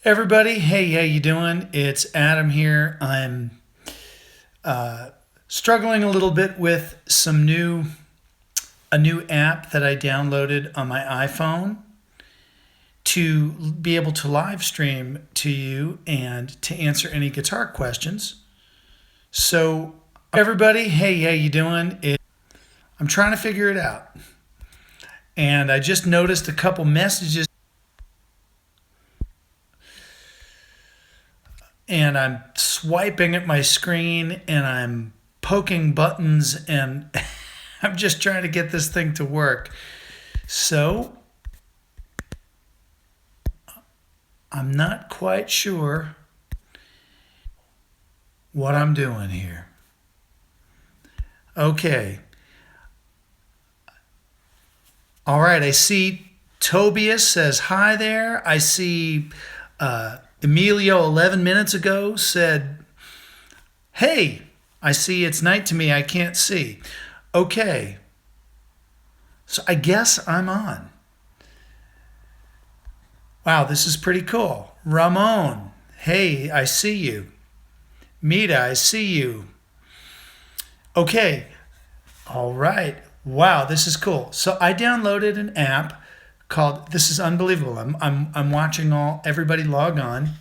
Everybody, hey, how you doing? It's Adam here. I'm struggling a little bit with a new app that I downloaded on my iPhone to be able to live stream to you and to answer any guitar questions. So, everybody, hey, how you doing? I'm trying to figure it out, and I just noticed a couple messages and I'm swiping at my screen and I'm poking buttons and I'm just trying to get this thing to work. So I'm not quite sure what I'm doing here. Okay. All right. I see Tobias says hi there. I see Emilio 11 minutes ago said, hey, I see it's night to me. I can't see. Okay. So I guess I'm on. Wow, this is pretty cool. Ramon, hey, I see you. Mita, I see you. Okay. All right. Wow, this is cool. So I downloaded an app called, this is unbelievable. I'm watching everybody log on.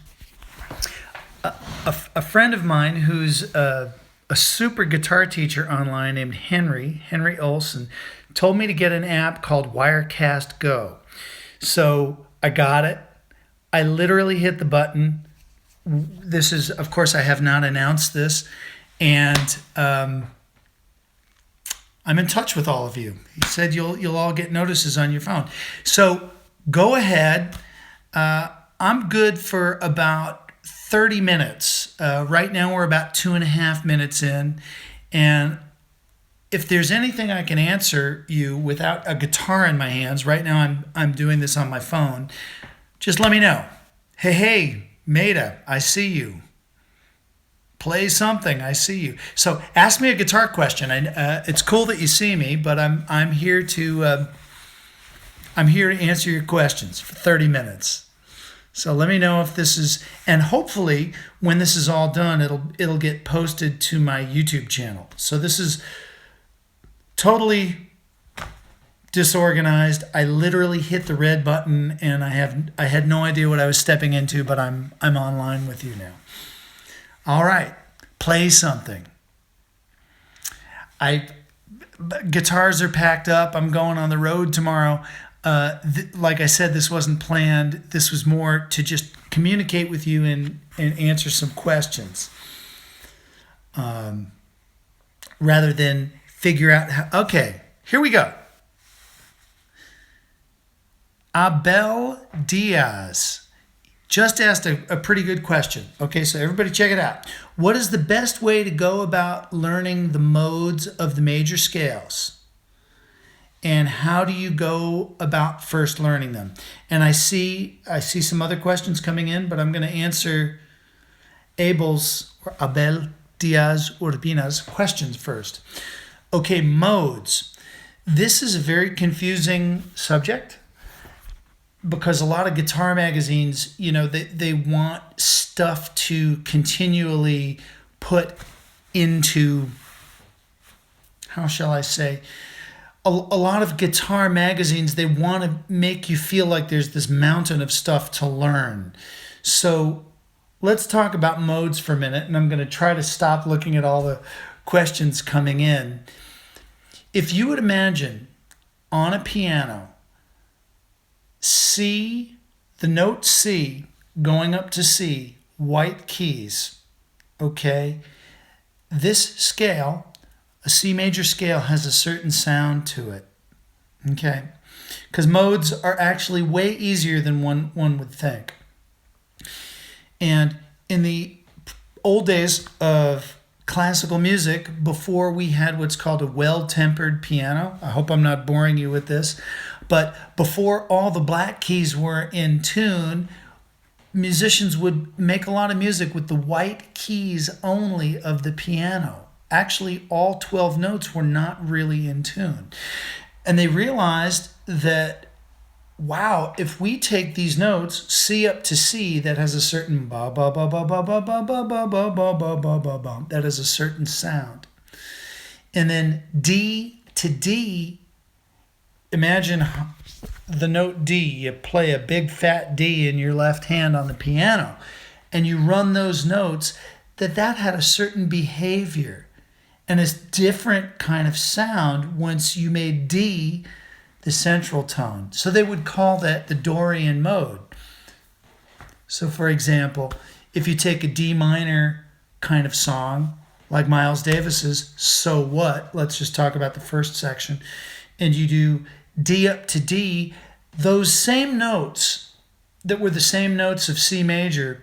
A friend of mine who's a super guitar teacher online named Henry Olson, told me to get an app called Wirecast Go. So I got it. I literally hit the button. This is, of course, I have not announced this. And I'm in touch with all of you. He said you'll all get notices on your phone. So go ahead. I'm good for about 30 minutes. Right now we're about 2.5 minutes in. And if there's anything I can answer you without a guitar in my hands, right now I'm doing this on my phone, just let me know. Hey, Maida, I see you. Play something. I see you. So ask me a guitar question. It's cool that you see me, but I'm here to answer your questions for 30 minutes. So let me know if this is, and hopefully when this is all done, it'll get posted to my YouTube channel. So this is totally disorganized. I literally hit the red button and I had no idea what I was stepping into, but I'm online with you now. All right, play something. Guitars are packed up. I'm going on the road tomorrow. Like I said, this wasn't planned. This was more to just communicate with you and answer some questions, rather than figure out how. Okay, here we go. Abel Diaz just asked a pretty good question. Okay, so everybody check it out. What is the best way to go about learning the modes of the major scales? And how do you go about first learning them? And I see some other questions coming in, but I'm going to answer Abel Diaz Urbina's questions first. Okay, modes. This is a very confusing subject, because a lot of guitar magazines, they want stuff to continually put into, how shall I say, a lot of guitar magazines, they want to make you feel like there's this mountain of stuff to learn. So let's talk about modes for a minute, and I'm going to try to stop looking at all the questions coming in. If you would imagine on a piano, C, the note C, going up to C, white keys, okay? This scale, a C major scale, has a certain sound to it, okay? Because modes are actually way easier than one would think. And in the old days of classical music, before we had what's called a well-tempered piano, I hope I'm not boring you with this, but before all the black keys were in tune, musicians would make a lot of music with the white keys only of the piano. Actually, all 12 notes were not really in tune. And they realized that wow, if we take these notes, C up to C, that has a certain ba ba ba ba ba ba ba ba ba ba ba ba ba ba ba, that has a certain sound. And then D to D, imagine the note D. You play a big fat D in your left hand on the piano, and you run those notes, that had a certain behavior and a different kind of sound once you made D the central tone. So they would call that the Dorian mode. So for example, if you take a D minor kind of song, like Miles Davis's So What, let's just talk about the first section, and you do D up to D, those same notes that were the same notes of C major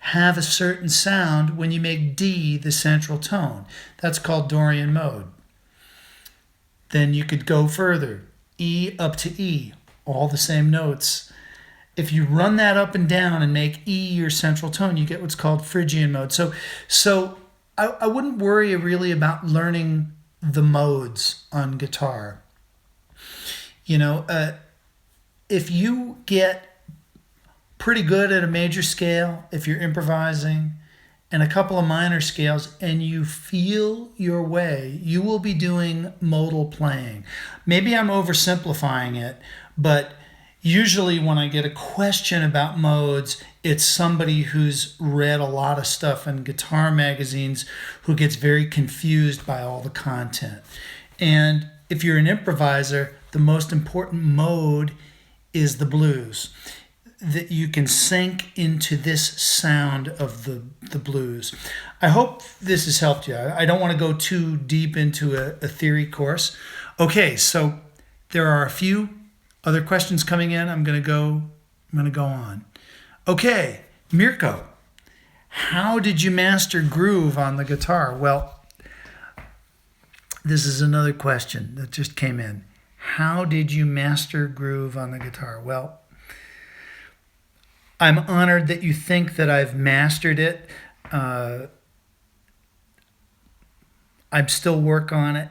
have a certain sound when you make D the central tone. That's called Dorian mode. Then you could go further. E up to E, all the same notes. If you run that up and down and make E your central tone, you get what's called Phrygian mode. So I wouldn't worry really about learning the modes on guitar. If you get pretty good at a major scale, if you're improvising, and a couple of minor scales, and you feel your way, you will be doing modal playing. Maybe I'm oversimplifying it, but usually when I get a question about modes, it's somebody who's read a lot of stuff in guitar magazines who gets very confused by all the content. And if you're an improviser, the most important mode is the blues. That you can sink into this sound of the blues. I hope this has helped you. I don't want to go too deep into a theory course. Okay, so there are a few other questions coming in. I'm going to go on. Okay, Mirko, how did you master groove on the guitar? Well, this is another question that just came in. How did you master groove on the guitar? Well, I'm honored that you think that I've mastered it. I'm still working on it.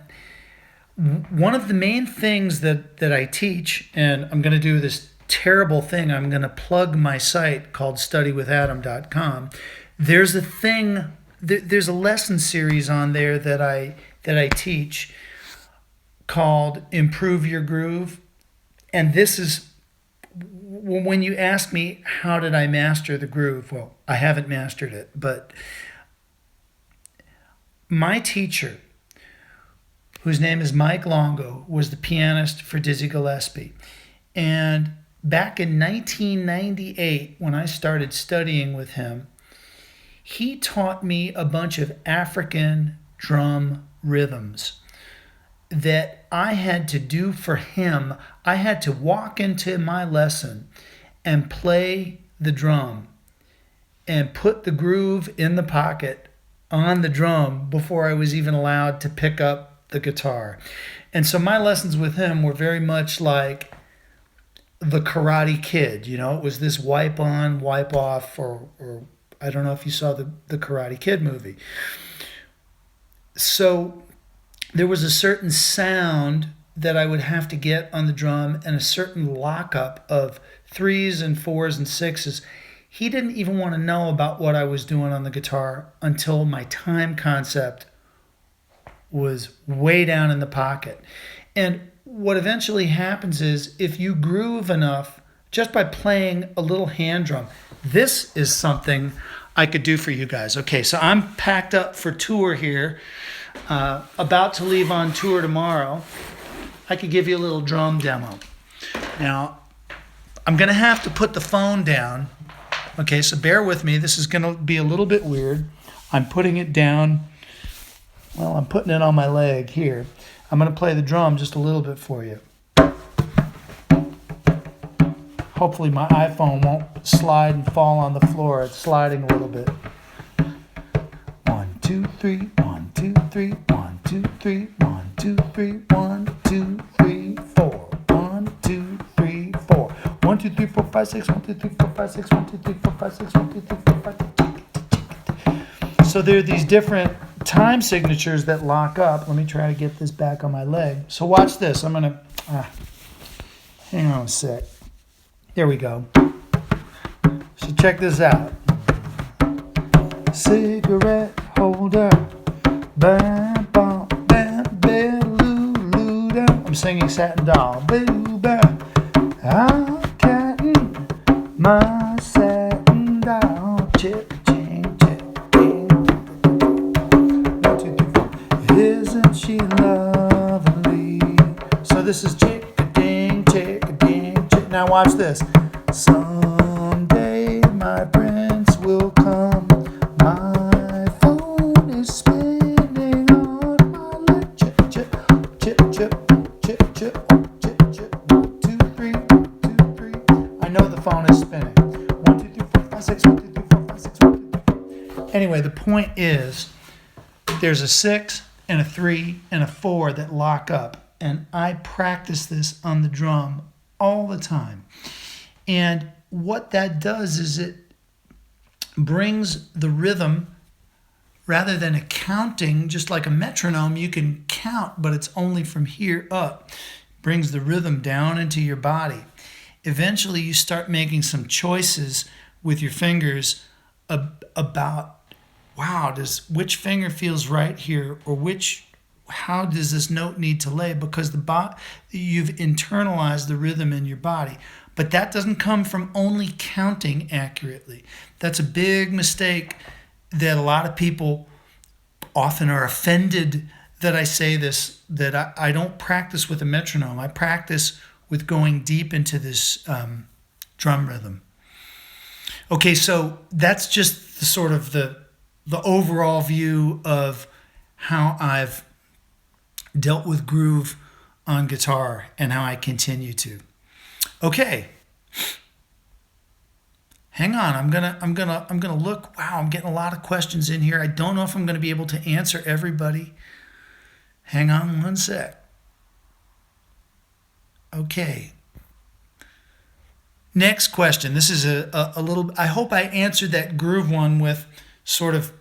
One of the main things that I teach, and I'm going to do this terrible thing, I'm going to plug my site called studywithadam.com. There's a lesson series on there that I teach called Improve Your Groove. And this is, when you ask me, how did I master the groove? Well, I haven't mastered it, but my teacher, whose name is Mike Longo, was the pianist for Dizzy Gillespie. And back in 1998, when I started studying with him, he taught me a bunch of African drum rhythms that I had to do for him. I had to walk into my lesson and play the drum and put the groove in the pocket on the drum before I was even allowed to pick up the guitar. And so my lessons with him were very much like the Karate Kid. It was this wipe on, wipe off, or I don't know if you saw the Karate Kid movie. So there was a certain sound that I would have to get on the drum and a certain lockup of 3s and 4s and 6s. He didn't even want to know about what I was doing on the guitar until my time concept was way down in the pocket. And what eventually happens is, if you groove enough just by playing a little hand drum, this is something I could do for you guys. Okay, so I'm packed up for tour here, about to leave on tour tomorrow. I could give you a little drum demo. Now, I'm going to have to put the phone down. Okay, so bear with me. This is going to be a little bit weird. I'm putting it down. Well, I'm putting it on my leg here. I'm going to play the drum just a little bit for you. Hopefully my iPhone won't slide and fall on the floor. It's sliding a little bit. 1, 2, 3, 1, 2, 3, 1, 2, 3, 1, 2, 3, 1, 2, 3, 4. 1, 2, 3, 4. 1, 2, 3, 4, 5, 6. 1, 2, 3, 4, 5, 6. 1, 2, 3, 4, 5, 6. 1, 2, 3, 4, 5, 6. So there are these different time signatures that lock up. Let me try to get this back on my leg. So watch this. I'm going to... hang on a sec. Here we go. So check this out. Cigarette holder. Bam, bam, bam, bam, I'm singing Satin Doll. Boo, bam. I'm counting my satin doll. Chip, ching, chip, ching. 1, 2, 3, 4. Isn't she lovely? So this is chick-a-ding, chick-a-ding, chick. Now watch this. Someday my prince will come. My phone is spinning on my leg. Chip, chip, chip, chip, chip, chip, chip, chip. 1, 2, 3, 1, 2, 3. I know the phone is spinning. 1, 2, 3, 4, 5, 6. 1, 2, 3, 4, 5, 6. 1, 2, 3, 4. Anyway, the point is, there's a 6 and a 3 and a 4 that lock up, and I practice this on the drum all the time. And what that does is it brings the rhythm, rather than a counting, just like a metronome, you can count, but it's only from here up. Brings the rhythm down into your body. Eventually, you start making some choices with your fingers about, wow, which finger feels right here, or how does this note need to lay? Because you've internalized the rhythm in your body. But that doesn't come from only counting accurately. That's a big mistake that a lot of people often are offended that I say this, that I don't practice with a metronome. I practice with going deep into this drum rhythm. Okay, so that's just the sort of the overall view of how I've dealt with groove on guitar and how I continue to. Okay. Hang on. I'm gonna look. Wow, I'm getting a lot of questions in here. I don't know if I'm gonna be able to answer everybody. Hang on one sec. Okay. Next question. This is a little. I hope I answered that groove one with sort of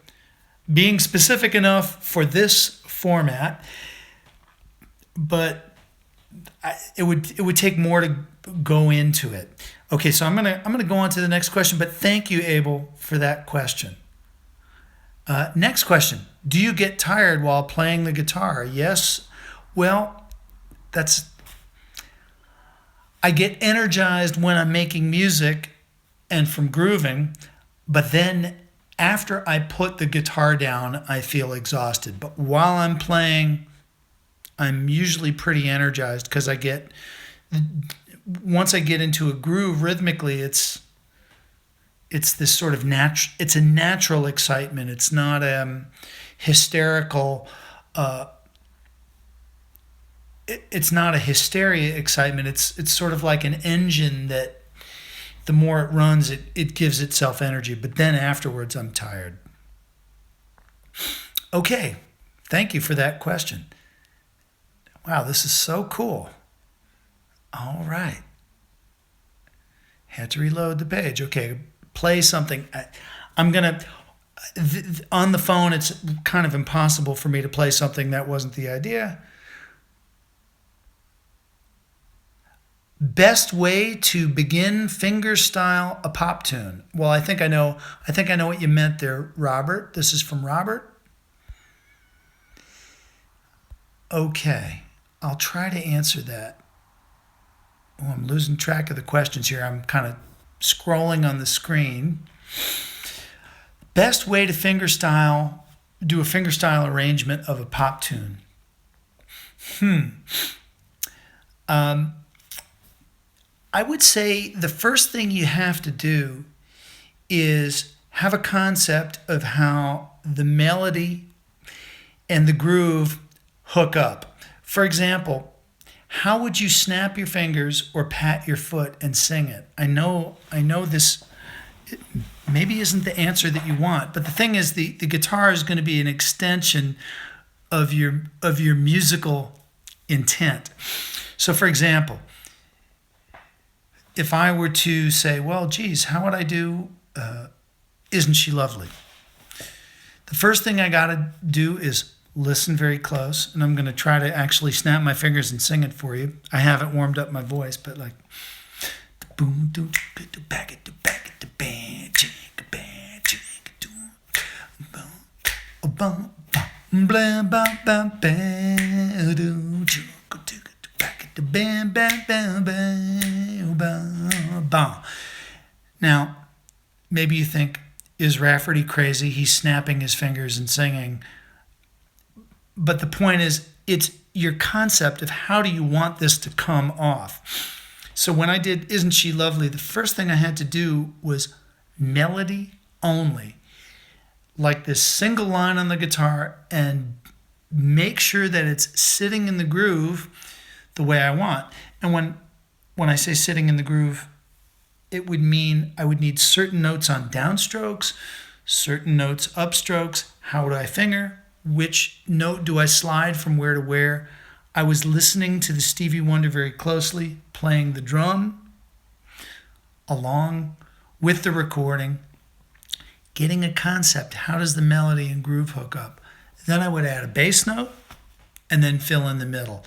being specific enough for this format, but it would take more to go into it. Okay, so I'm gonna go on to the next question, but thank you, Abel, for that question. Next question: do you get tired while playing the guitar? Yes. Well, I get energized when I'm making music and from grooving, but then after I put the guitar down, I feel exhausted. But while I'm playing, I'm usually pretty energized because once I get into a groove rhythmically, it's this sort of it's a natural excitement. It's not hysterical. It's not a hysteria excitement. It's sort of like an engine that the more it runs, it gives itself energy. But then afterwards, I'm tired. Okay, thank you for that question. Wow, this is so cool. All right. Had to reload the page. Okay, play something. On the phone, it's kind of impossible for me to play something that wasn't the idea. Best way to begin fingerstyle a pop tune. Well, I think I know what you meant there, Robert. This is from Robert. Okay, I'll try to answer that. Oh, I'm losing track of the questions here. I'm kind of scrolling on the screen. Best way to do a fingerstyle arrangement of a pop tune. I would say the first thing you have to do is have a concept of how the melody and the groove hook up. For example, how would you snap your fingers or pat your foot and sing it? I know this maybe isn't the answer that you want, but the thing is the guitar is going to be an extension of your musical intent. So for example, if I were to say, well, geez, how would I do Isn't She Lovely? The first thing I got to do is listen very close, and I'm going to try to actually snap my fingers and sing it for you. I haven't warmed up my voice, but boom, do, do, back it, do, back it, do, bang, chicka, bang, chicka, do, boom, boom, boom, blah, bam, bam, bam, do, chicka, do, back it, do, bam, bam, bam, bam, bam, bam. Now, maybe you think, is Rafferty crazy? He's snapping his fingers and singing. But the point is, it's your concept of how do you want this to come off. So when I did Isn't She Lovely, the first thing I had to do was melody only. Like this single line on the guitar, and make sure that it's sitting in the groove the way I want. And when I say sitting in the groove, it would mean I would need certain notes on downstrokes, certain notes upstrokes. How would I finger? Which note do I slide from where to where? I was listening to the Stevie Wonder very closely, playing the drum along with the recording, getting a concept. How does the melody and groove hook up? Then I would add a bass note and then fill in the middle.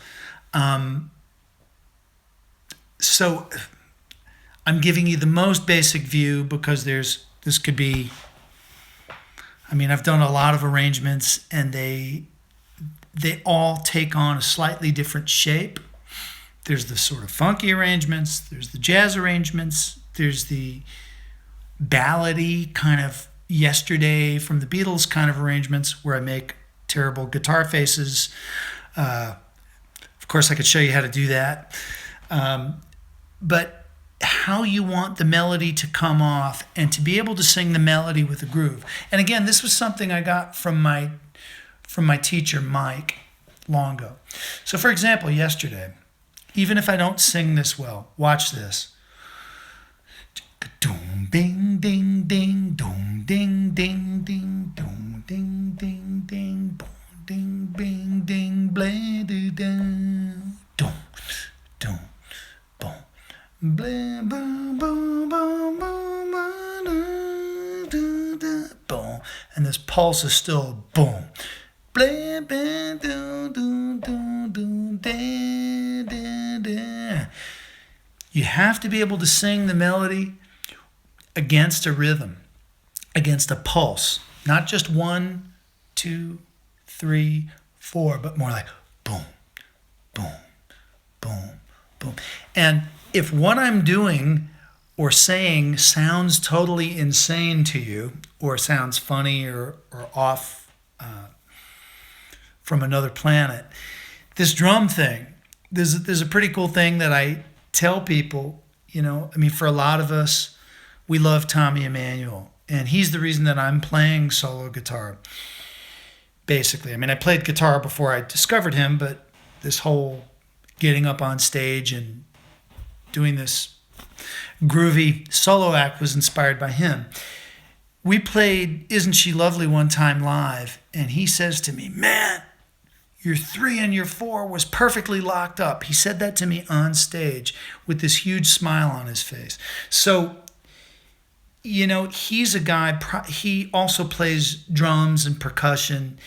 So I'm giving you the most basic view because this could be, I've done a lot of arrangements and they all take on a slightly different shape. There's the sort of funky arrangements, there's the jazz arrangements, there's the ballady kind of Yesterday from the Beatles kind of arrangements where I make terrible guitar faces. Of course, I could show you how to do that. But how you want the melody to come off and to be able to sing the melody with a groove. And again, this was something I got from my teacher, Mike, long ago. So for example, Yesterday, even if I don't sing this well, watch this. Doom, ding, ding, ding, doom, ding, ding, ding, doom, ding, ding, ding, boom, ding, bing, ding, blah, do, da, doom, doom, boom, blah, boom, boom, boom, boom, da, da, boom, and this pulse is still boom, blah, blah, do, do, do, do, da, da, da. You have to be able to sing the melody against a rhythm, against a pulse, not just 1, 2, 3, 4, but more like boom, boom, boom, boom. And if what I'm doing or saying sounds totally insane to you, or sounds funny or off from another planet, this drum thing, there's a pretty cool thing that I tell people, for a lot of us, we love Tommy Emmanuel, and he's the reason that I'm playing solo guitar, basically. I played guitar before I discovered him, but this whole getting up on stage and doing this groovy solo act was inspired by him. We played Isn't She Lovely one time live, and he says to me, "Man, your 3 and your 4 was perfectly locked up." He said that to me on stage with this huge smile on his face. So, he's a guy, he also plays drums and percussion,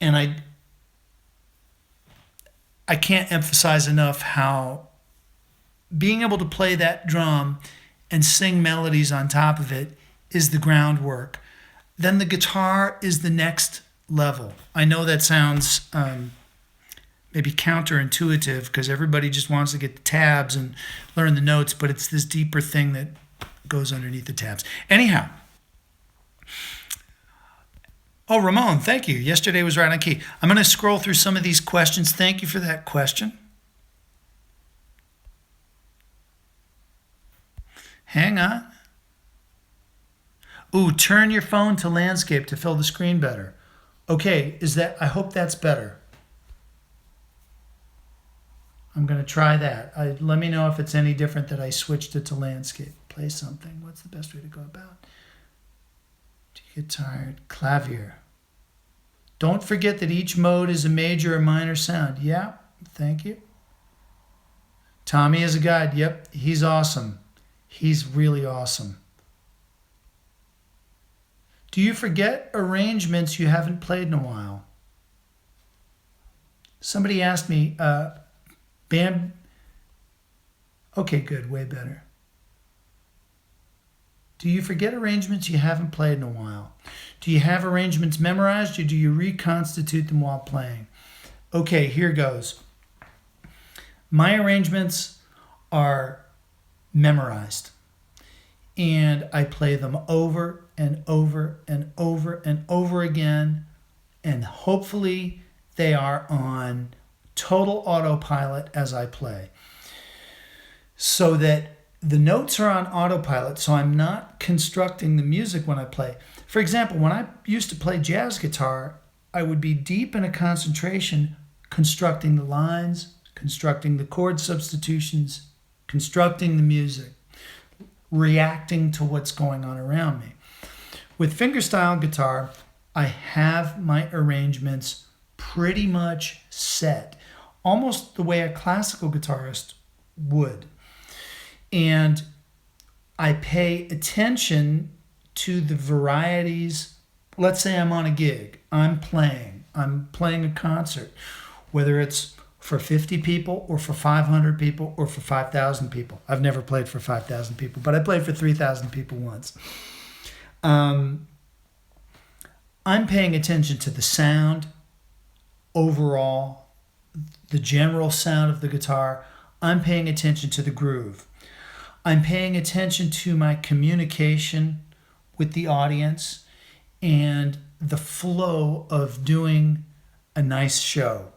and I can't emphasize enough how being able to play that drum and sing melodies on top of it is the groundwork. Then the guitar is the next level. I know that sounds maybe counterintuitive because everybody just wants to get the tabs and learn the notes, but it's this deeper thing that goes underneath the tabs. Anyhow. Oh, Ramon, thank you. Yesterday was right on key. I'm going to scroll through some of these questions. Thank you for that question. Hang on. Ooh, turn your phone to landscape to fill the screen better. Okay, I hope that's better. I'm going to try that. Let me know if it's any different that I switched it to landscape. Play something. What's the best way to go about? Do you get tired? Clavier. Don't forget that each mode is a major or minor sound. Yeah, thank you. Tommy is a guide. Yep, he's awesome. He's really awesome. Do you forget arrangements you haven't played in a while? Somebody asked me, Bam. Okay, good, way better. Do you forget arrangements you haven't played in a while? Do you have arrangements memorized or do you reconstitute them while playing? Okay, here goes. My arrangements are memorized and I play them over and over and over and over again, and hopefully they are on total autopilot as I play, so that the notes are on autopilot, so I'm not constructing the music when I play. For example, when I used to play jazz guitar, I would be deep in a concentration constructing the lines, constructing the chord substitutions, constructing the music, reacting to what's going on around me. With fingerstyle guitar, I have my arrangements pretty much set, almost the way a classical guitarist would. And I pay attention to the varieties. Let's say I'm on a gig, I'm playing a concert, whether it's for 50 people or for 500 people or for 5,000 people. I've never played for 5,000 people, but I played for 3,000 people once. I'm paying attention to the sound overall, the general sound of the guitar. I'm paying attention to the groove. I'm paying attention to my communication with the audience and the flow of doing a nice show.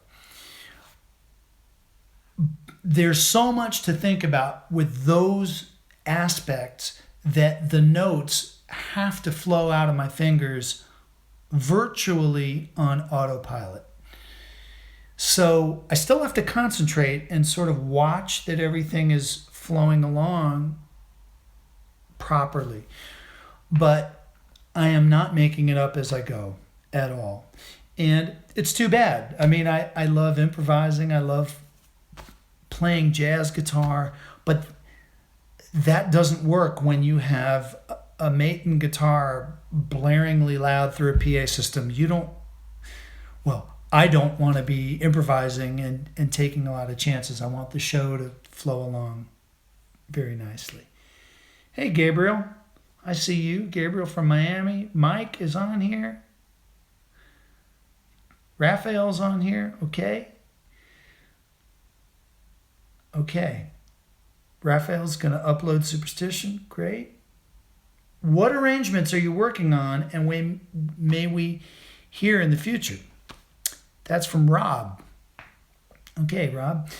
There's so much to think about with those aspects that the notes have to flow out of my fingers virtually on autopilot. So I still have to concentrate and sort of watch that everything is flowing along properly. But I am not making it up as I go at all. And it's too bad. I mean, I love improvising. I love playing jazz guitar, but that doesn't work when you have a Maton guitar blaringly loud through a PA system. I don't want to be improvising and taking a lot of chances. I want the show to flow along very nicely. Hey, Gabriel. I see you. Gabriel from Miami. Mike is on here. Raphael's on here. Okay. Raphael's going to upload Superstition. Great. What arrangements are you working on and may we hear in the future? That's from Rob. Okay, Rob.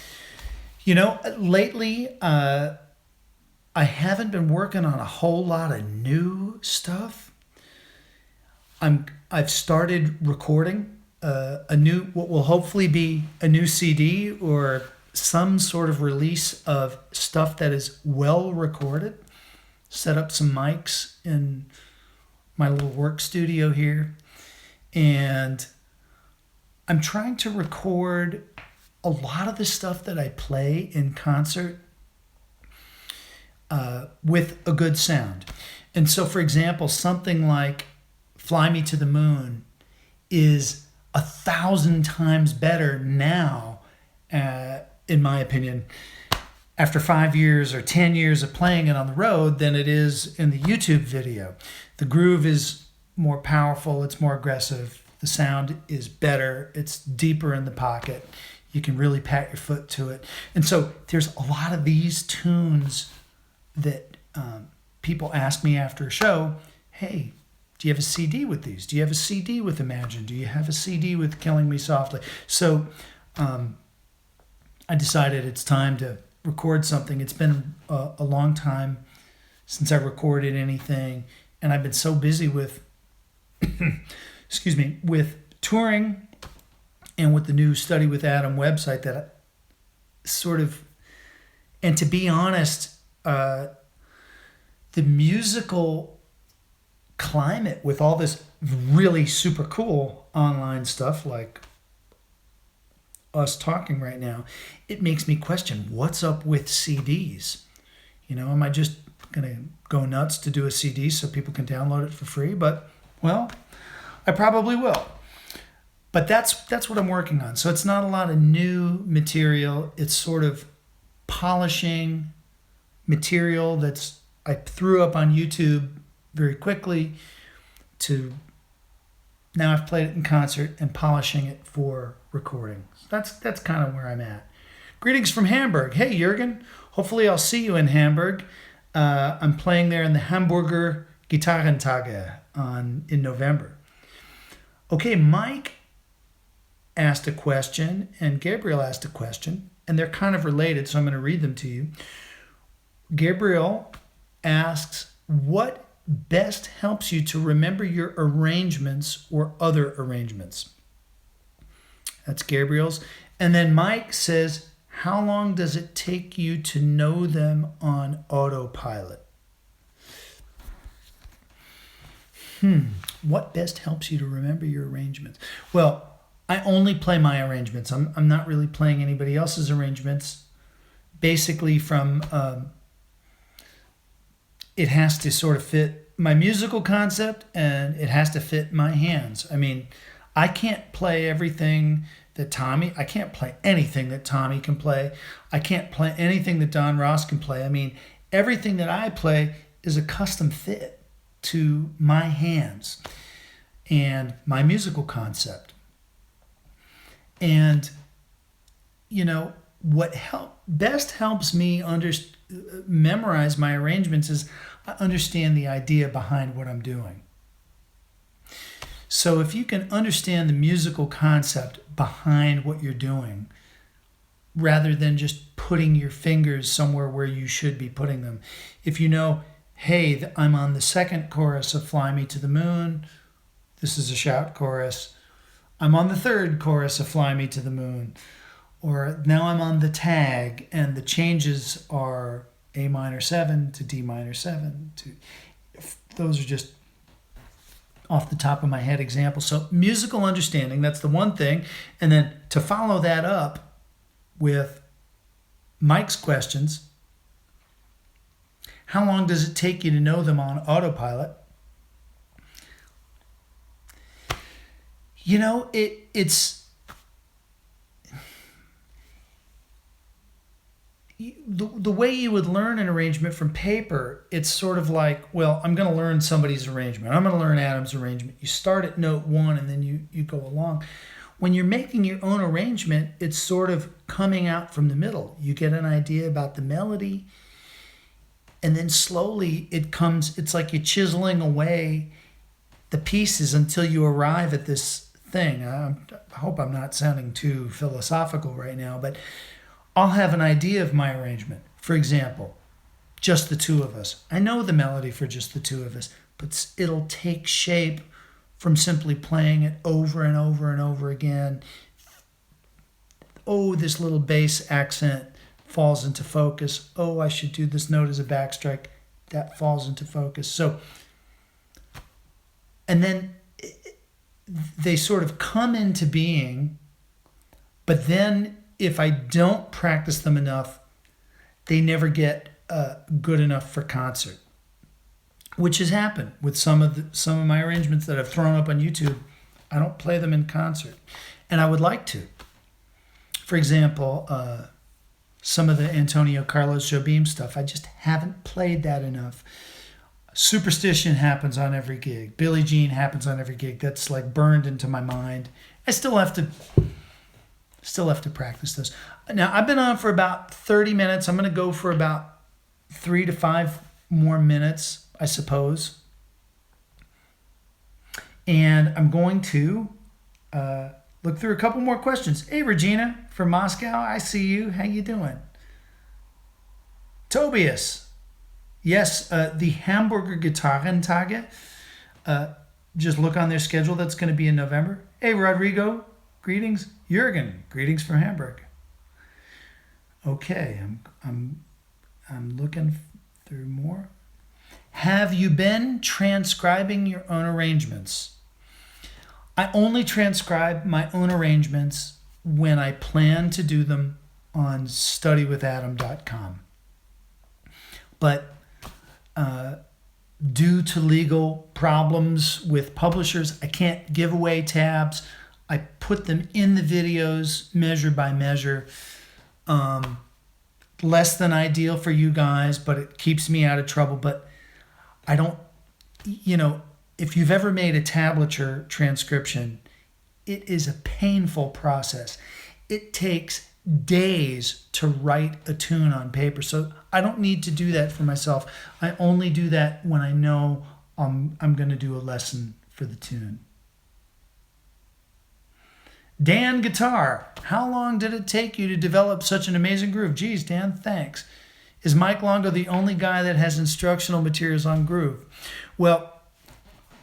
Lately, I haven't been working on a whole lot of new stuff. I've started recording what will hopefully be a new CD or some sort of release of stuff that is well recorded. Set up some mics in my little work studio here, and I'm trying to record a lot of the stuff that I play in concert with a good sound. And so, for example, something like Fly Me to the Moon is 1,000 times better now, in my opinion, after 5 years or 10 years of playing it on the road than it is in the YouTube video. The groove is more powerful, it's more aggressive, the sound is better, it's deeper in the pocket, you can really pat your foot to it. And so there's a lot of these tunes that people ask me after a show, hey, do you have a CD with these? Do you have a CD with Imagine? Do you have a CD with Killing Me Softly? So I decided it's time to record something. It's been a long time since I recorded anything, and I've been so busy with with touring and with the new Study with Adam website that and to be honest, the musical climate with all this really super cool online stuff like us talking right now, it makes me question what's up with CDs. Am I just gonna go nuts to do a CD so people can download it for free? But I probably will. But that's what I'm working on. So it's not a lot of new material. It's sort of polishing material that's I threw up on YouTube very quickly to now I've played it in concert and polishing it for recording. That's kind of where I'm at. Greetings from Hamburg. Hey, Jürgen. Hopefully I'll see you in Hamburg. I'm playing there in the Hamburger Gitarrentage in November. Okay, Mike asked a question and Gabriel asked a question, and they're kind of related, so I'm going to read them to you. Gabriel asks, what best helps you to remember your arrangements or other arrangements? That's Gabriel's. And then Mike says, how long does it take you to know them on autopilot? What best helps you to remember your arrangements? Well, I only play my arrangements. I'm not really playing anybody else's arrangements. Basically from, it has to sort of fit my musical concept and it has to fit my hands. I mean, I can't play everything that I can't play anything that Tommy can play. I can't play anything that Don Ross can play. I mean, everything that I play is a custom fit to my hands and my musical concept. And, you know, what best helps me memorize my arrangements is I understand the idea behind what I'm doing. So if you can understand the musical concept behind what you're doing, rather than just putting your fingers somewhere where you should be putting them. If you know, hey, I'm on the second chorus of Fly Me to the Moon, this is a shout chorus. I'm on the third chorus of Fly Me to the Moon. Or now I'm on the tag and the changes are A minor 7 to D minor 7. Those are just off the top of my head examples. So musical understanding, that's the one thing. And then to follow that up with Mike's questions, how long does it take you to know them on autopilot? You know, it's the way you would learn an arrangement from paper. It's sort of like, well, I'm going to learn somebody's arrangement. I'm going to learn Adam's arrangement. You start at note 1 and then you go along. When you're making your own arrangement, it's sort of coming out from the middle. You get an idea about the melody, and then slowly it's like you're chiseling away the pieces until you arrive at this thing. I hope I'm not sounding too philosophical right now, but I'll have an idea of my arrangement. For example, just the two of us. I know the melody for just the two of us, but it'll take shape from simply playing it over and over and over again. Oh, this little bass accent falls into focus. Oh, I should do this note as a backstrike. That falls into focus. So, and then they sort of come into being, but then if I don't practice them enough, they never get good enough for concert, which has happened with some of my arrangements that I've thrown up on YouTube. I don't play them in concert, and I would like to. For example, some of the Antonio Carlos Jobim stuff, I just haven't played that enough. Superstition happens on every gig. Billie Jean happens on every gig. That's like burned into my mind. I still have to practice those. Now, I've been on for about 30 minutes. I'm going to go for about 3 to 5 more minutes, I suppose. And I'm going to look through a couple more questions. Hey, Regina from Moscow. I see you. How you doing? Tobias. Yes, the Hamburger Gitarrentage. Just look on their schedule. That's going to be in November. Hey, Rodrigo. Greetings. Jürgen. Greetings from Hamburg. Okay, I'm looking through more. Have you been transcribing your own arrangements? I only transcribe my own arrangements when I plan to do them on studywithadam.com. But due to legal problems with publishers, I can't give away tabs. I put them in the videos measure by measure. less than ideal for you guys, but it keeps me out of trouble. But I don't, if you've ever made a tablature transcription, it is a painful process. It takes days to write a tune on paper. So I don't need to do that for myself. I only do that when I know I'm going to do a lesson for the tune. Dan Guitar, how long did it take you to develop such an amazing groove? Geez, Dan, thanks. Is Mike Longo the only guy that has instructional materials on groove? Well,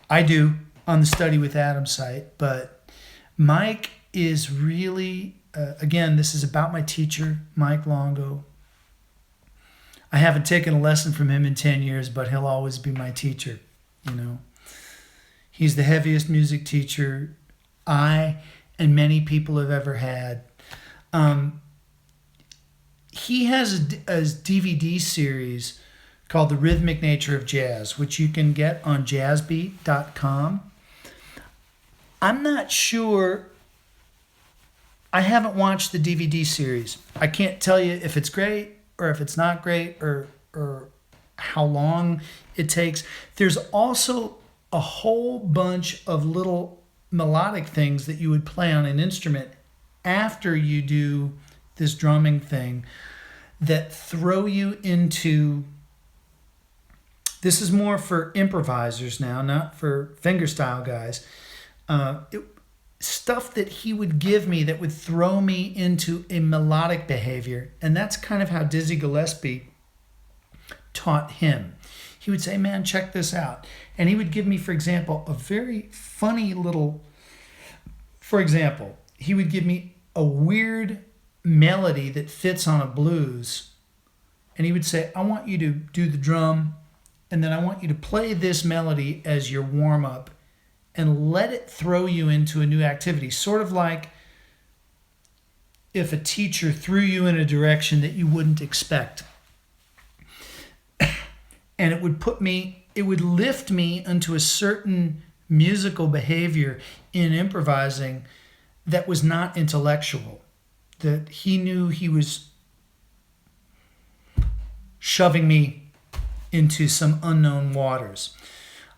I do on the Study with Adam site, but Mike is really, again, this is about my teacher, Mike Longo. I haven't taken a lesson from him in 10 years, but he'll always be my teacher, He's the heaviest music teacher I and many people have ever had. He has a DVD series called The Rhythmic Nature of Jazz, which you can get on jazzbeat.com. I'm not sure. I haven't watched the DVD series. I can't tell you if it's great or if it's not great or how long it takes. There's also a whole bunch of little melodic things that you would play on an instrument after you do this drumming thing that throw you into, this is more for improvisers now, not for fingerstyle guys, stuff that he would give me that would throw me into a melodic behavior. And that's kind of how Dizzy Gillespie taught him. He would say, man, check this out. And he would give me, for example, a very funny little, for example, he would give me a weird melody that fits on a blues. And he would say, I want you to do the drum, and then I want you to play this melody as your warm-up and let it throw you into a new activity. Sort of like if a teacher threw you in a direction that you wouldn't expect. And it would lift me into a certain musical behavior in improvising that was not intellectual, that he knew he was shoving me into some unknown waters.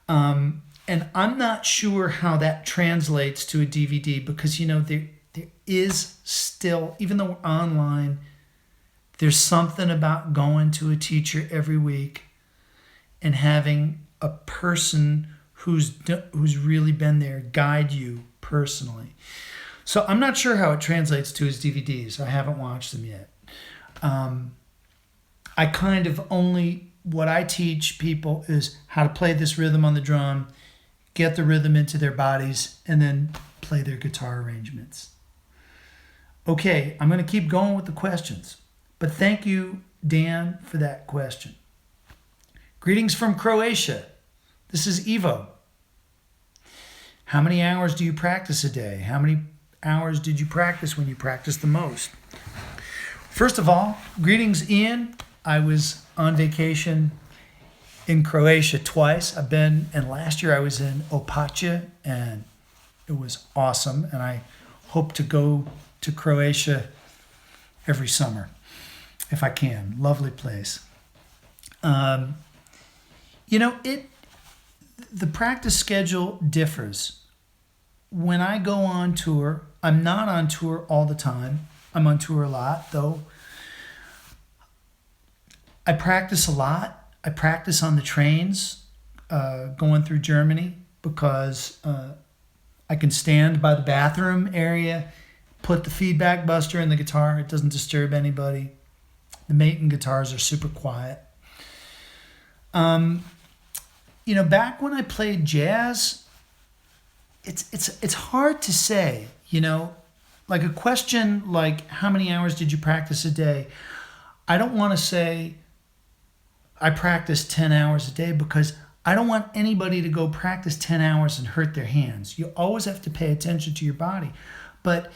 And I'm not sure how that translates to a DVD because, there is still, even though we're online, there's something about going to a teacher every week and having a person who's really been there guide you personally. So I'm not sure how it translates to his DVDs. I haven't watched them yet. I kind of only, what I teach people is how to play this rhythm on the drum, get the rhythm into their bodies, and then play their guitar arrangements. Okay, I'm going to keep going with the questions. But thank you, Dan, for that question. Greetings from Croatia. This is Ivo. How many hours do you practice a day? How many hours did you practice when you practiced the most? First of all, greetings, Ian. I was on vacation in Croatia twice. And last year I was in Opatia, and it was awesome. And I hope to go to Croatia every summer if I can. Lovely place. The practice schedule differs. When I go on tour, I'm not on tour all the time. I'm on tour a lot, though. I practice a lot. I practice on the trains going through Germany because I can stand by the bathroom area, put the feedback buster in the guitar. It doesn't disturb anybody. The Maton guitars are super quiet. Back when I played jazz, it's hard to say, like a question like how many hours did you practice a day? I don't want to say I practice 10 hours a day because I don't want anybody to go practice 10 hours and hurt their hands. You always have to pay attention to your body. But,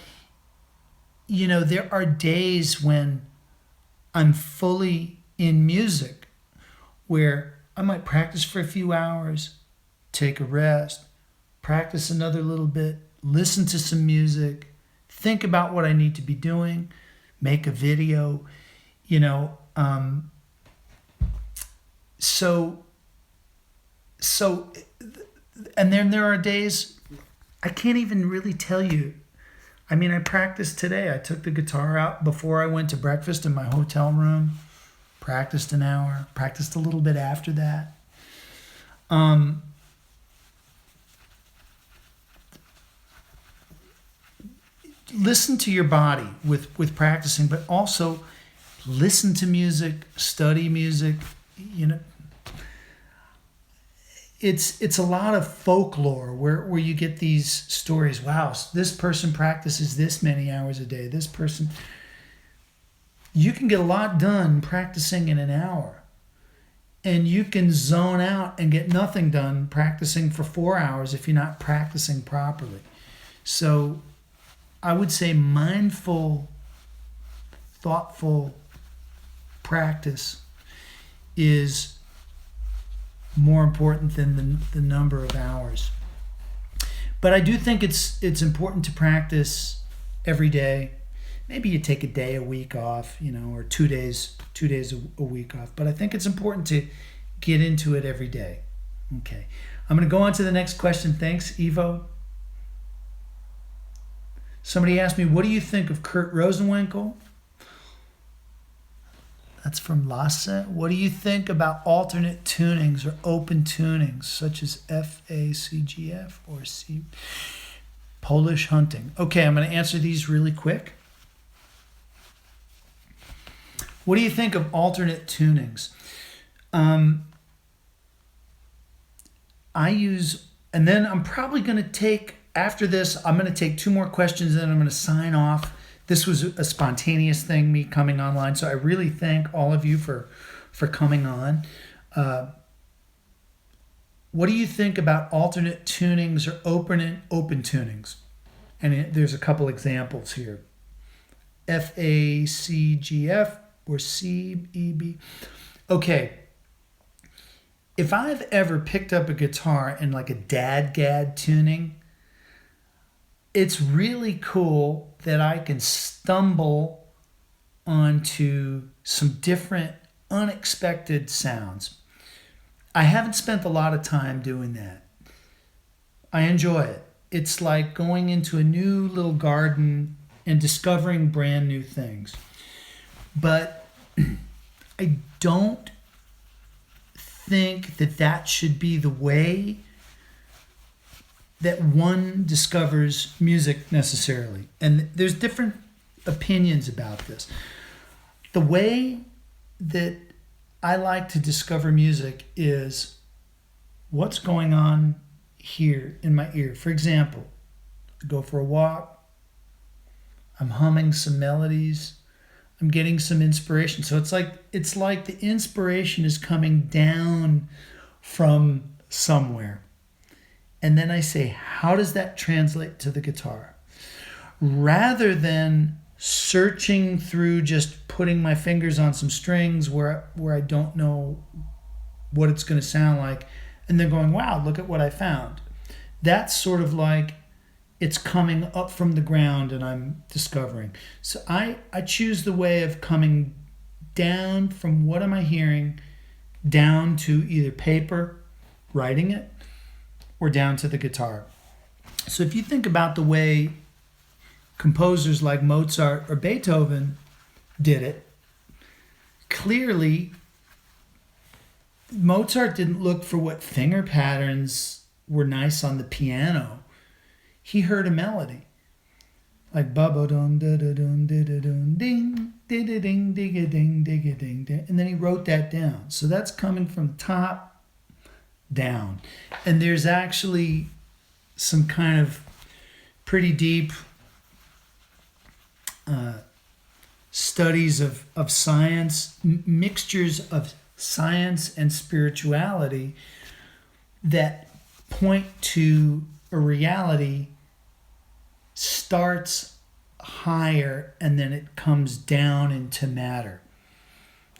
there are days when I'm fully in music where I might practice for a few hours, take a rest, practice another little bit, listen to some music, think about what I need to be doing, make a video. Um, so, so, and then there are days I can't even really tell you. I mean, I practiced today. I took the guitar out before I went to breakfast in my hotel room, practiced an hour, practiced a little bit after that. Listen to your body with practicing, but also listen to music, study music. You know, it's a lot of folklore where you get these stories. Wow, this person practices this many hours a day. This person, you can get a lot done practicing in an hour, and you can zone out and get nothing done practicing for 4 hours if you're not practicing properly. So I would say mindful, thoughtful practice is more important than the number of hours. But I do think it's important to practice every day. Maybe you take a day a week off, or 2 days a week off. But I think it's important to get into it every day. Okay. I'm going to go on to the next question. Thanks, Evo. Somebody asked me, what do you think of Kurt Rosenwinkel? That's from Lasse. What do you think about alternate tunings or open tunings, such as FACGF or C? Polish hunting. Okay, I'm going to answer these really quick. What do you think of alternate tunings? I use, and then I'm probably going to take, after this, I'm going to take 2 more questions and then I'm going to sign off. This was a spontaneous thing, me coming online. So I really thank all of you for coming on. What do you think about alternate tunings or open tunings? And there's a couple examples here. FACGF or CEB. Okay. If I've ever picked up a guitar in like a dadgad tuning, it's really cool that I can stumble onto some different unexpected sounds. I haven't spent a lot of time doing that. I enjoy it. It's like going into a new little garden and discovering brand new things. But I don't think that should be the way that one discovers music necessarily. And there's different opinions about this. The way that I like to discover music is what's going on here in my ear. For example, I go for a walk, I'm humming some melodies, I'm getting some inspiration. So it's like the inspiration is coming down from somewhere. And then I say, how does that translate to the guitar? Rather than searching through just putting my fingers on some strings where I don't know what it's going to sound like, and then going, wow, look at what I found. That's sort of like it's coming up from the ground and I'm discovering. So I choose the way of coming down from what am I hearing down to either paper, writing it, or down to the guitar. So if you think about the way composers like Mozart or Beethoven did it, clearly Mozart didn't look for what finger patterns were nice on the piano. He heard a melody. Like ba dun da da dun da da dun ding da da ding digga ding digga ding ding, and then he wrote that down. So that's coming from top down. And there's actually some kind of pretty deep studies of science, mixtures of science and spirituality that point to a reality starts higher and then it comes down into matter.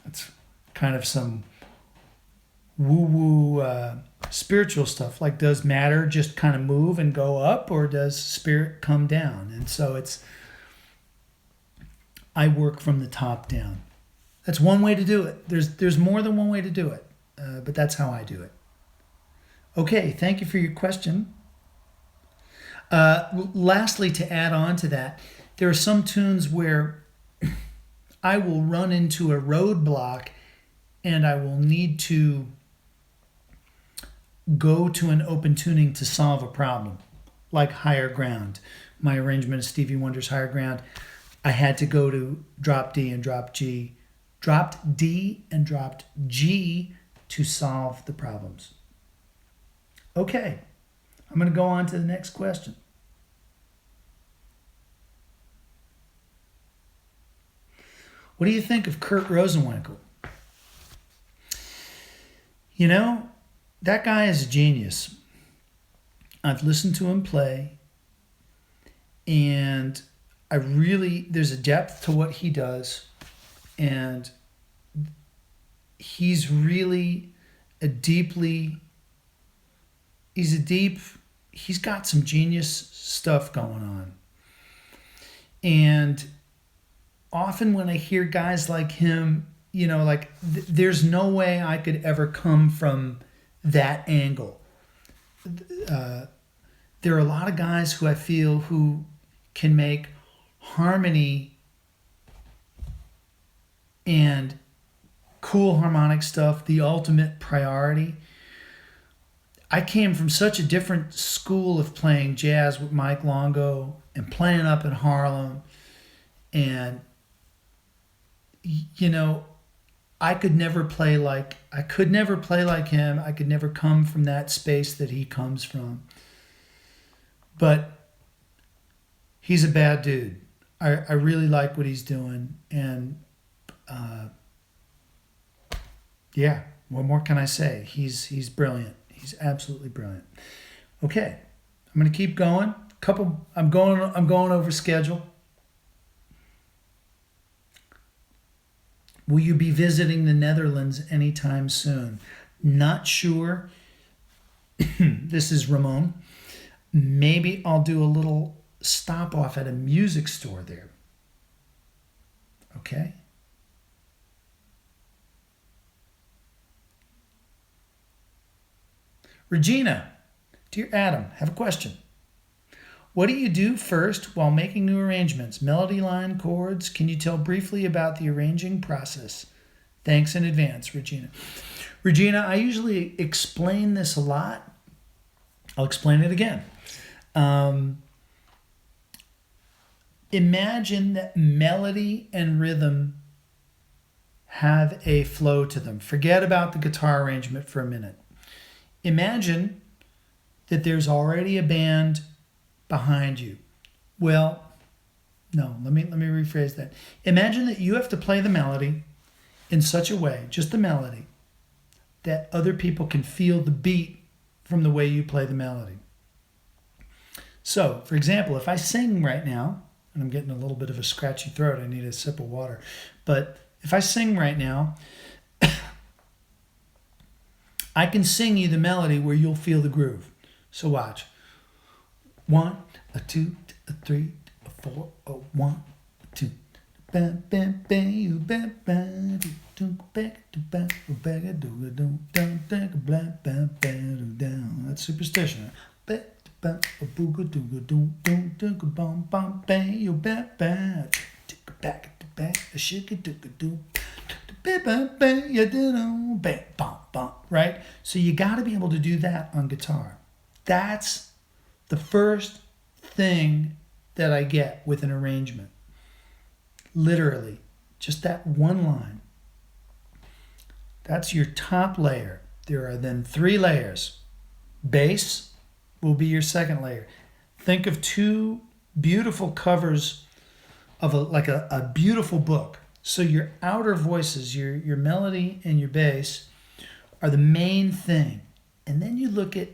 That's kind of some woo-woo spiritual stuff. Like, does matter just kind of move and go up, or does spirit come down? And so I work from the top down. That's one way to do it. There's more than one way to do it, but that's how I do it. Okay, thank you for your question. Lastly, to add on to that, there are some tunes where I will run into a roadblock and I will need to go to an open tuning to solve a problem, like Higher Ground. My arrangement of Stevie Wonder's Higher Ground, I had to go to drop D and drop G, dropped D and dropped G to solve the problems. Okay, I'm going to go on to the next question. What do you think of Kurt Rosenwinkel? You know, that guy is a genius. I've listened to him play, and there's a depth to what he does, and he's really he's got some genius stuff going on. And often when I hear guys like him, there's no way I could ever come from that angle. There are a lot of guys who I feel who can make harmony and cool harmonic stuff the ultimate priority. I came from such a different school of playing jazz with Mike Longo and playing up in Harlem, and I could never play like him. I could never come from that space that he comes from. But he's a bad dude. I really like what he's doing. And what more can I say? He's brilliant. He's absolutely brilliant. Okay, I'm going to keep going. I'm going over schedule. Will you be visiting the Netherlands anytime soon? Not sure. This is Ramon. Maybe I'll do a little stop off at a music store there. Okay? Regina, dear Adam, have a question. What do you do first while making new arrangements? Melody line, chords? Can you tell briefly about the arranging process? Thanks in advance, Regina. Regina, I usually explain this a lot. I'll explain it again. Imagine that melody and rhythm have a flow to them. Forget about the guitar arrangement for a minute. Imagine that there's already a band behind you. Well, no, let me rephrase that. Imagine that you have to play the melody in such a way, just the melody, that other people can feel the beat from the way you play the melody. So, for example, if I sing right now, and I'm getting a little bit of a scratchy throat, I need a sip of water, but if I sing right now, I can sing you the melody where you'll feel the groove. So watch. 1, a 2, a 3, a 4, a 1, a 2. Bam, bam, bam, you bam, bam, do back to back, back do down, down, bam, bam, bam, down. That's superstition. Back to back, a booga dooga doom, doom, dooga bum, bum, bang, you bam, bam, back to back, a shake dooga doom. Right? So you got to be able to do that on guitar. That's the first thing that I get with an arrangement. Literally, just that one line. That's your top layer. There are then 3 layers. Bass will be your second layer. Think of 2 beautiful covers of a beautiful book. So your outer voices, your melody and your bass are the main thing. And then you look at,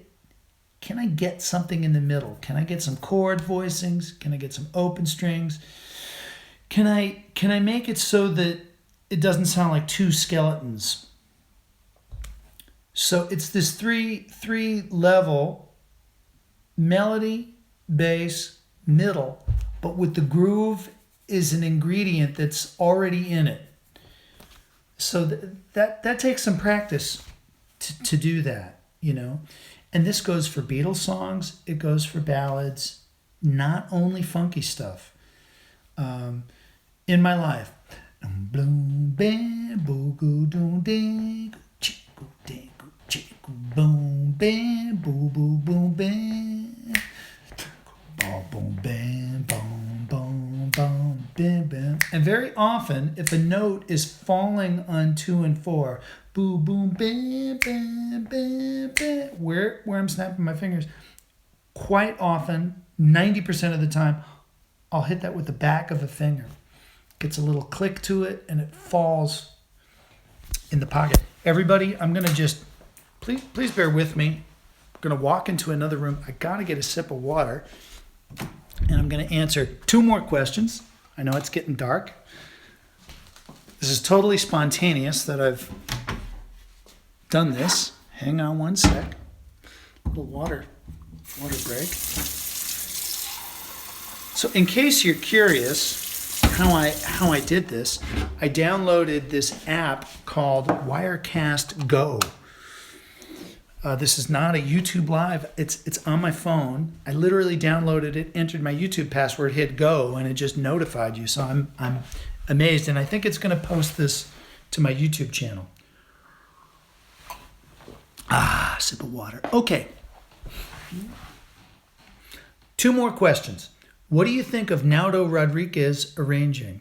can I get something in the middle? Can I get some chord voicings? Can I get some open strings? Can I make it so that it doesn't sound like 2 skeletons? So it's this three level melody, bass, middle, but with the groove is an ingredient that's already in it. So that takes some practice to do that, you know. And this goes for Beatles songs. It goes for ballads, not only funky stuff. In my life. Boom, bam, boo, boo, boom, bam. Boom, boom, bam, boom, boom, boom, bam, bam. And very often, if a note is falling on 2 and 4, boo, boom, bam, bam, bam, bam, where I'm snapping my fingers, quite often, 90% of the time, I'll hit that with the back of a finger. Gets a little click to it, and it falls in the pocket. Everybody, I'm going to just, please bear with me. I'm going to walk into another room. I got to get a sip of water, and I'm going to answer 2 more questions. I know it's getting dark. This is totally spontaneous that I've done this. Hang on one sec. A little water break. So in case you're curious how I did this, I downloaded this app called Wirecast Go. This is not a YouTube Live. It's on my phone. I literally downloaded it, entered my YouTube password, hit go, and it just notified you. So I'm amazed, and I think it's going to post this to my YouTube channel. Sip of water. Okay. 2 more questions. What do you think of Naudo Rodriguez arranging?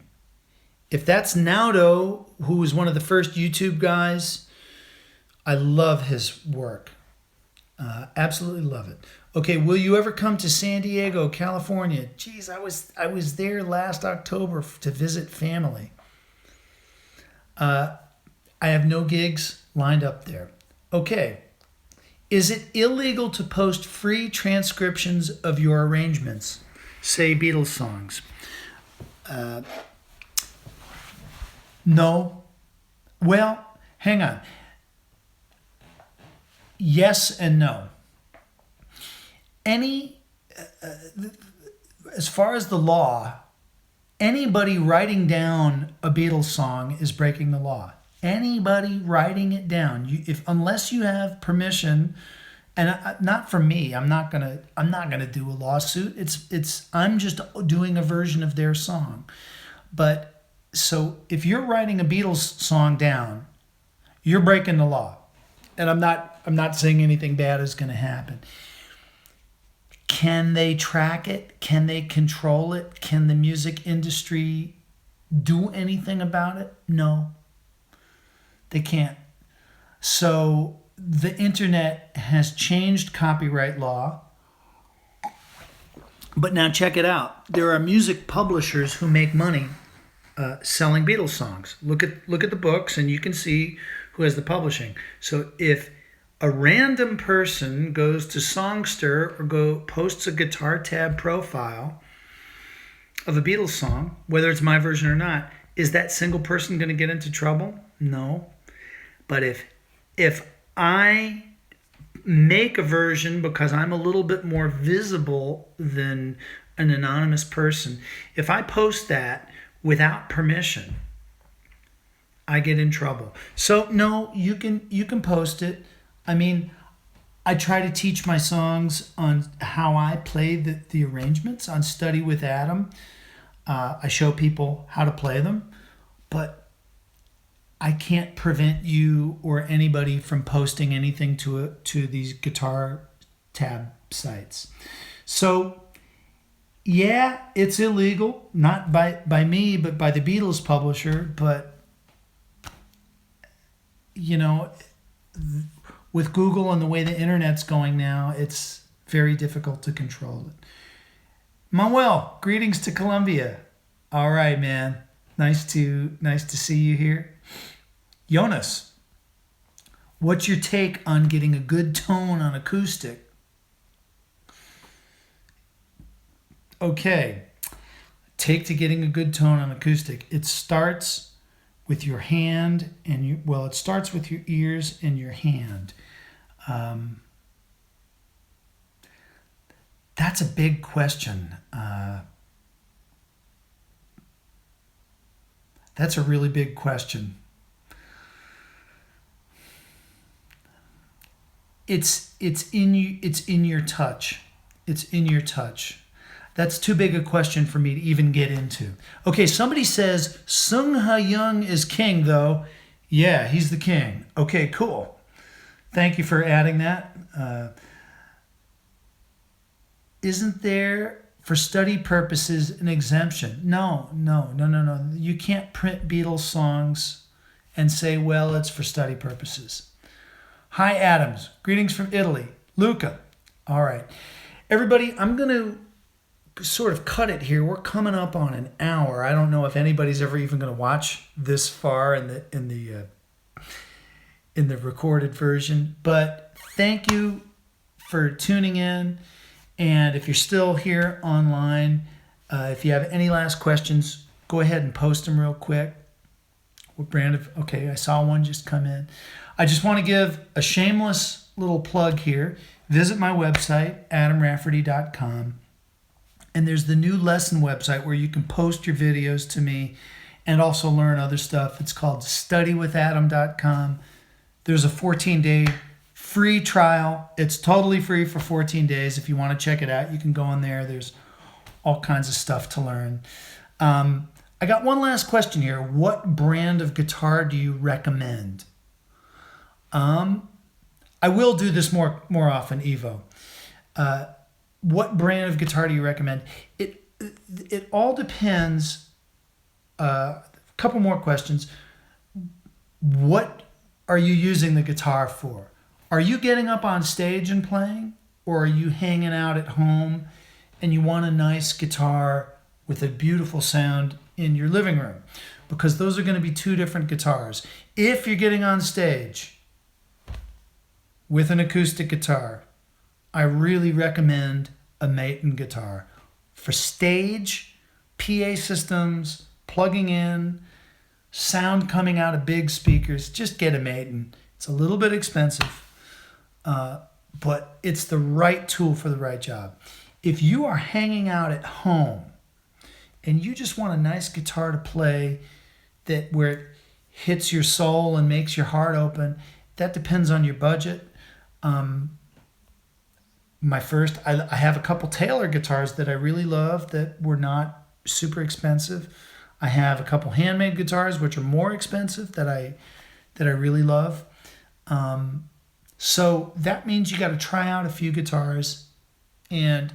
If that's Naudo, who was one of the first YouTube guys, I love his work. Absolutely love it. Okay, will you ever come to San Diego, California? Geez, I was there last October to visit family. I have no gigs lined up there. Okay. Is it illegal to post free transcriptions of your arrangements, say Beatles songs? No. Well, hang on. Yes and no. As far as the law, anybody writing down a Beatles song is breaking the law. Anybody writing it down, unless you have permission, and not from me, I'm not gonna do a lawsuit. I'm just doing a version of their song. But so if you're writing a Beatles song down, you're breaking the law. And I'm not saying anything bad is going to happen. Can they track it? Can they control it? Can the music industry do anything about it? No. They can't. So the internet has changed copyright law. But now check it out. There are music publishers who make money selling Beatles songs. Look at the books, and you can see who has the publishing. So if a random person goes to Songster or posts a Guitar Tab profile of a Beatles song, whether it's my version or not, is that single person going to get into trouble? No. But if I make a version because I'm a little bit more visible than an anonymous person, if I post that without permission, I get in trouble. So no, you can post it. I mean, I try to teach my songs on how I play the arrangements on Study with Adam. I show people how to play them, but I can't prevent you or anybody from posting anything to these Guitar Tab sites. So yeah, it's illegal, not by me, but by the Beatles publisher. But you know, with Google and the way the internet's going now, it's very difficult to control it. Manuel, greetings to Colombia. All right, man. Nice to see you here. Jonas, what's your take on getting a good tone on acoustic? Okay. Take to getting a good tone on acoustic. It starts with your hand and it starts with your ears and your hand. That's a big question. That's a really big question. It's in you. It's in your touch. It's in your touch. That's too big a question for me to even get into. Okay, somebody says Sung Ha Young is king, though. Yeah, he's the king. Okay, cool. Thank you for adding that. Isn't there, for study purposes, an exemption? No. You can't print Beatles songs and say, well, it's for study purposes. Hi, Adams. Greetings from Italy. Luca. All right. Everybody, I'm going to sort of cut it here. We're coming up on an hour. I don't know if anybody's ever even going to watch this far in the recorded version, but thank you for tuning in. And if you're still here online, if you have any last questions, go ahead and post them real quick. What brand of? Okay, I saw one just come in. I just want to give a shameless little plug here. Visit my website, adamrafferty.com. And there's the new lesson website where you can post your videos to me and also learn other stuff. It's called studywithadam.com. There's a 14-day free trial. It's totally free for 14 days. If you want to check it out, you can go on there. There's all kinds of stuff to learn. I got one last question here. What brand of guitar do you recommend? I will do this more often, Evo. What brand of guitar do you recommend? It all depends. A couple more questions. What are you using the guitar for? Are you getting up on stage and playing? Or are you hanging out at home and you want a nice guitar with a beautiful sound in your living room? Because those are going to be two different guitars. If you're getting on stage with an acoustic guitar, I really recommend a Maton guitar. For stage, PA systems, plugging in, sound coming out of big speakers, just get a Maton. It's a little bit expensive, but it's the right tool for the right job. If you are hanging out at home and you just want a nice guitar to play where it hits your soul and makes your heart open, that depends on your budget. I have a couple Taylor guitars that I really love that were not super expensive. I have a couple handmade guitars which are more expensive that I really love. So that means you got to try out a few guitars and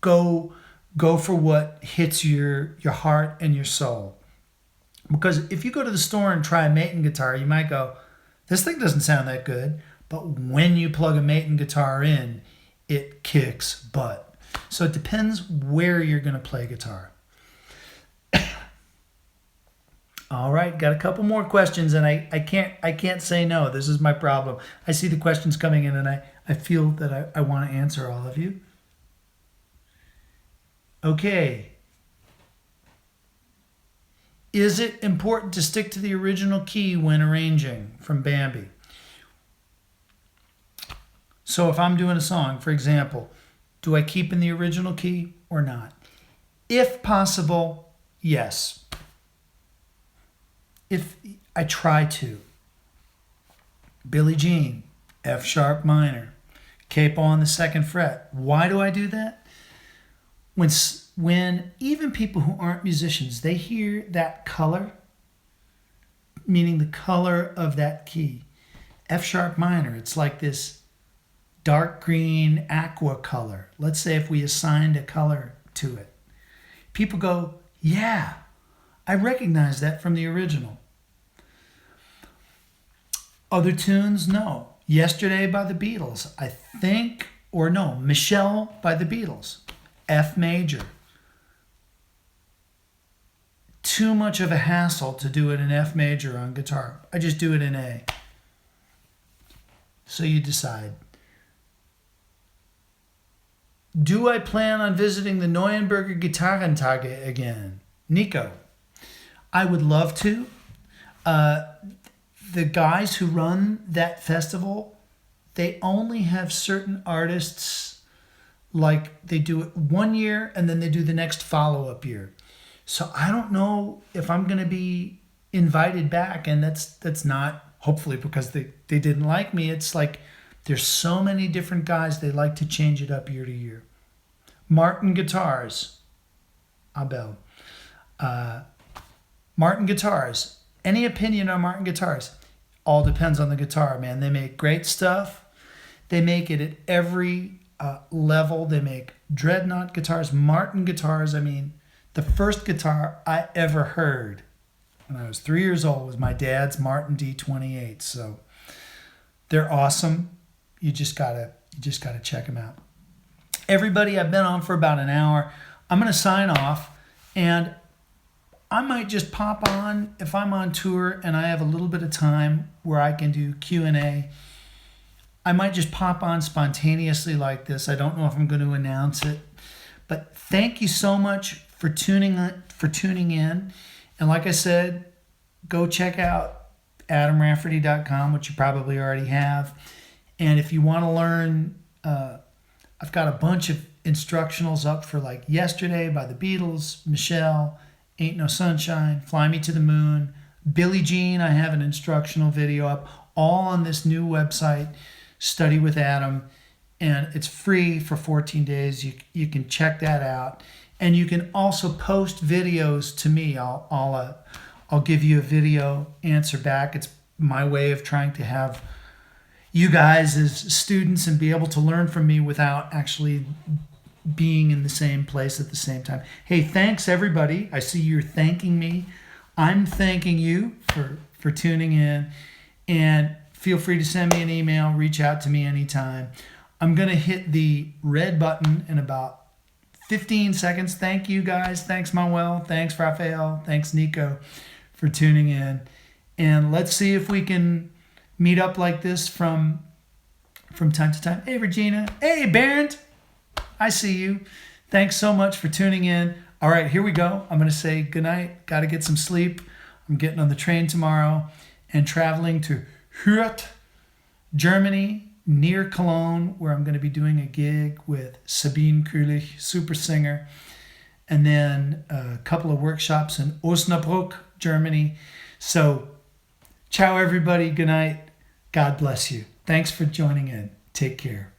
go for what hits your heart and your soul. Because if you go to the store and try a Maton guitar, you might go, this thing doesn't sound that good. But when you plug a Maton guitar in, it kicks butt. So it depends where you're going to play guitar. All right, got a couple more questions, and I can't say no. This is my problem. I see the questions coming in, and I feel that I want to answer all of you. Okay. Is it important to stick to the original key when arranging? From Bambi. So if I'm doing a song, for example, do I keep in the original key or not? If possible, yes. If I try to. Billie Jean, F sharp minor, capo on the 2nd fret. Why do I do that? When even people who aren't musicians, they hear that color, meaning the color of that key. F sharp minor, it's like this dark green aqua color. Let's say if we assigned a color to it. People go, yeah, I recognize that from the original. Other tunes, no. Yesterday by the Beatles, I think, or no, Michelle by the Beatles, F major. Too much of a hassle to do it in F major on guitar. I just do it in A. So you decide. Do I plan on visiting the Neuenberger Gitarrentage again? Nico, I would love to. The guys who run that festival, they only have certain artists, like they do it one year and then they do the next follow-up year. So I don't know if I'm going to be invited back, and that's not hopefully because they didn't like me. It's like there's so many different guys, they like to change it up year to year. Martin Guitars, Abel. Martin Guitars. Any opinion on Martin Guitars? All depends on the guitar, man. They make great stuff. They make it at every level. They make dreadnought guitars, Martin guitars. I mean, the first guitar I ever heard when I was 3 years old was my dad's Martin D28. So they're awesome. You just gotta check them out. Everybody, I've been on for about an hour. I'm gonna sign off, and I might just pop on if I'm on tour and I have a little bit of time where I can do Q&A. I might just pop on spontaneously like this. I don't know if I'm going to announce it, but thank you so much for tuning in. And like I said, go check out adamrafferty.com, which you probably already have. And if you want to learn, I've got a bunch of instructionals up for like Yesterday by the Beatles, Michelle, Ain't No Sunshine, Fly Me to the Moon, Billie Jean. I have an instructional video up, all on this new website, Study with Adam, and it's free for 14 days. You can check that out, and you can also post videos to me. I'll give you a video answer back. It's my way of trying to have you guys as students and be able to learn from me without actually being in the same place at the same time. Hey, thanks everybody. I see you're thanking me. I'm thanking you for tuning in, and feel free to send me an email, reach out to me anytime. I'm going to hit the red button in about 15 seconds. Thank you guys. Thanks Manuel. Thanks Raphael. Thanks Nico for tuning in. And let's see if we can meet up like this from time to time. Hey Regina. Hey Bernd. I see you. Thanks so much for tuning in. All right, here we go. I'm going to say goodnight. Got to get some sleep. I'm getting on the train tomorrow and traveling to Hürth, Germany, near Cologne, where I'm going to be doing a gig with Sabine Kulich, super singer, and then a couple of workshops in Osnabrück, Germany. So, ciao everybody. Good night. God bless you. Thanks for joining in. Take care.